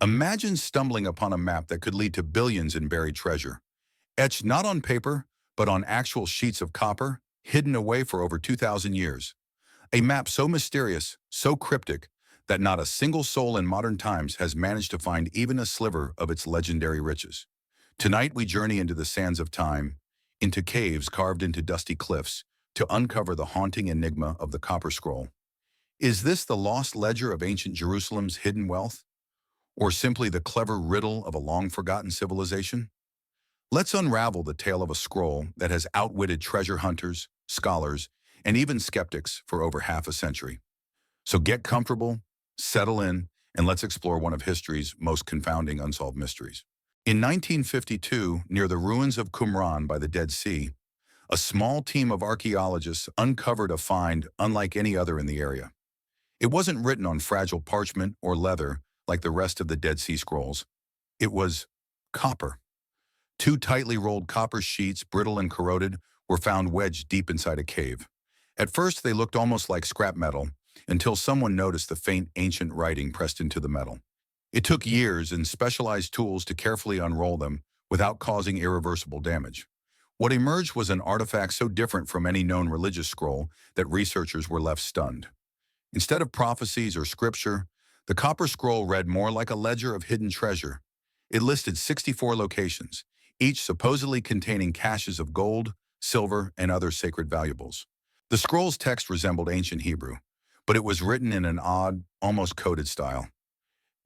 Imagine stumbling upon a map that could lead to billions in buried treasure, etched not on paper, but on actual sheets of copper, hidden away for over 2,000 years. A map so mysterious, so cryptic, that not a single soul in modern times has managed to find even a sliver of its legendary riches. Tonight we journey into the sands of time, into caves carved into dusty cliffs, to uncover the haunting enigma of the Copper Scroll. Is this the lost ledger of ancient Jerusalem's hidden wealth? Or simply the clever riddle of a long-forgotten civilization? Let's unravel the tale of a scroll that has outwitted treasure hunters, scholars, and even skeptics for over half a century. So get comfortable, settle in, and let's explore one of history's most confounding unsolved mysteries. In 1952, near the ruins of Qumran by the Dead Sea, a small team of archaeologists uncovered a find unlike any other in the area. It wasn't written on fragile parchment or leather like the rest of the Dead Sea Scrolls. It was copper. Two tightly rolled copper sheets, brittle and corroded, were found wedged deep inside a cave. At first, they looked almost like scrap metal, until someone noticed the faint ancient writing pressed into the metal. It took years and specialized tools to carefully unroll them without causing irreversible damage. What emerged was an artifact so different from any known religious scroll that researchers were left stunned. Instead of prophecies or scripture, the Copper Scroll read more like a ledger of hidden treasure. It listed 64 locations, each supposedly containing caches of gold, silver, and other sacred valuables. The scroll's text resembled ancient Hebrew, but it was written in an odd, almost coded style.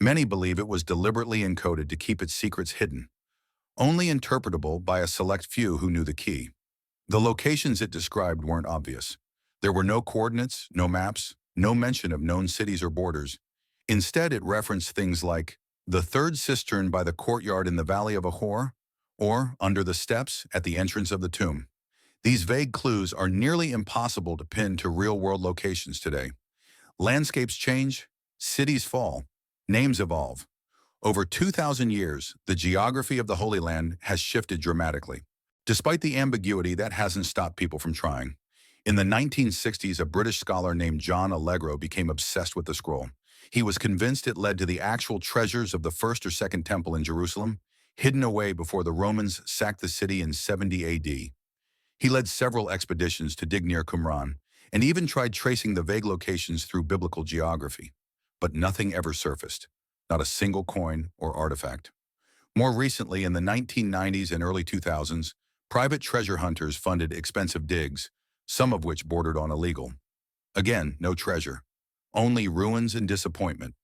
Many believe it was deliberately encoded to keep its secrets hidden, only interpretable by a select few who knew the key. The locations it described weren't obvious. There were no coordinates, no maps, no mention of known cities or borders. Instead, it referenced things like the third cistern by the courtyard in the Valley of Ahor, or under the steps at the entrance of the tomb. These vague clues are nearly impossible to pin to real-world locations today. Landscapes change, cities fall, names evolve. Over 2,000 years, the geography of the Holy Land has shifted dramatically. Despite the ambiguity, that hasn't stopped people from trying. In the 1960s, a British scholar named John Allegro became obsessed with the scroll. He was convinced it led to the actual treasures of the first or second temple in Jerusalem, hidden away before the Romans sacked the city in 70 AD. He led several expeditions to dig near Qumran, and even tried tracing the vague locations through biblical geography. But nothing ever surfaced, not a single coin or artifact. More recently, in the 1990s and early 2000s, private treasure hunters funded expensive digs, some of which bordered on illegal. Again, no treasure, only ruins and disappointment.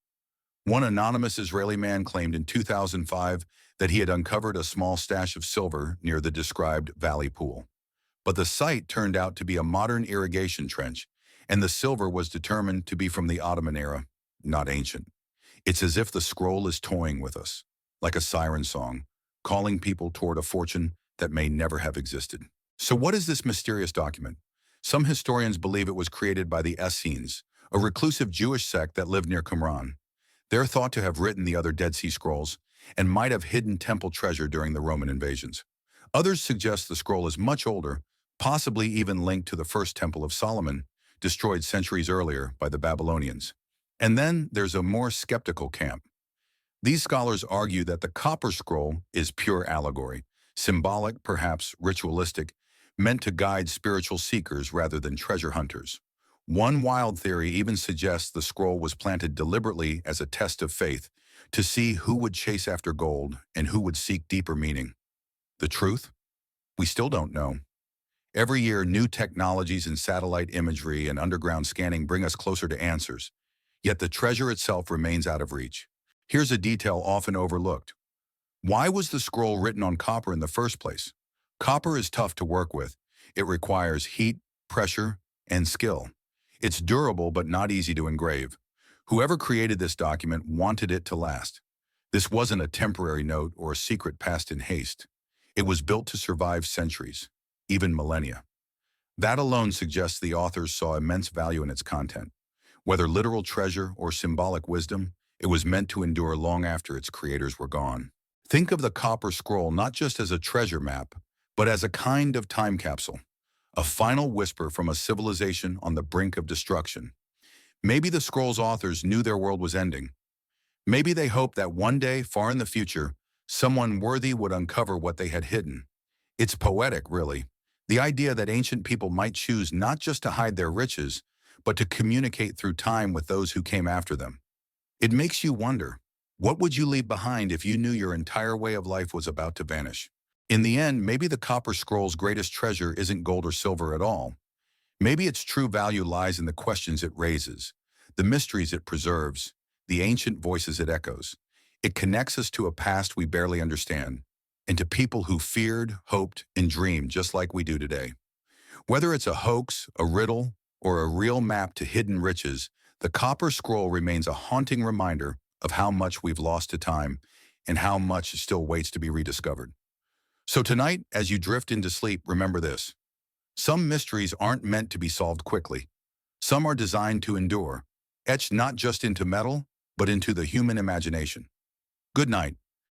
One anonymous Israeli man claimed in 2005 that he had uncovered a small stash of silver near the described valley pool. But the site turned out to be a modern irrigation trench, and the silver was determined to be from the Ottoman era, not ancient. It's as if the scroll is toying with us, like a siren song, calling people toward a fortune that may never have existed. So what is this mysterious document? Some historians believe it was created by the Essenes, a reclusive Jewish sect that lived near Qumran. They're thought to have written the other Dead Sea Scrolls and might have hidden temple treasure during the Roman invasions. Others suggest the scroll is much older, possibly even linked to the first Temple of Solomon, destroyed centuries earlier by the Babylonians. And then there's a more skeptical camp. These scholars argue that the Copper Scroll is pure allegory, symbolic, perhaps ritualistic, meant to guide spiritual seekers rather than treasure hunters. One wild theory even suggests the scroll was planted deliberately as a test of faith, to see who would chase after gold and who would seek deeper meaning. The truth? We still don't know. Every year, new technologies in satellite imagery and underground scanning bring us closer to answers, yet the treasure itself remains out of reach. Here's a detail often overlooked. Why was the scroll written on copper in the first place? Copper is tough to work with. It requires heat, pressure, and skill. It's durable but not easy to engrave. Whoever created this document wanted it to last. This wasn't a temporary note or a secret passed in haste. It was built to survive centuries, even millennia. That alone suggests the authors saw immense value in its content. Whether literal treasure or symbolic wisdom, it was meant to endure long after its creators were gone. Think of the Copper Scroll not just as a treasure map, but as a kind of time capsule, a final whisper from a civilization on the brink of destruction. Maybe the scroll's authors knew their world was ending. Maybe they hoped that one day, far in the future, someone worthy would uncover what they had hidden. It's poetic, really. The idea that ancient people might choose not just to hide their riches, but to communicate through time with those who came after them. It makes you wonder, what would you leave behind if you knew your entire way of life was about to vanish? In the end, maybe the Copper Scroll's greatest treasure isn't gold or silver at all. Maybe its true value lies in the questions it raises, the mysteries it preserves, the ancient voices it echoes. It connects us to a past we barely understand, and to people who feared, hoped, and dreamed just like we do today. Whether it's a hoax, a riddle, or a real map to hidden riches, the Copper Scroll remains a haunting reminder of how much we've lost to time and how much still waits to be rediscovered. So tonight, as you drift into sleep, remember this. Some mysteries aren't meant to be solved quickly. Some are designed to endure, etched not just into metal, but into the human imagination. Good night.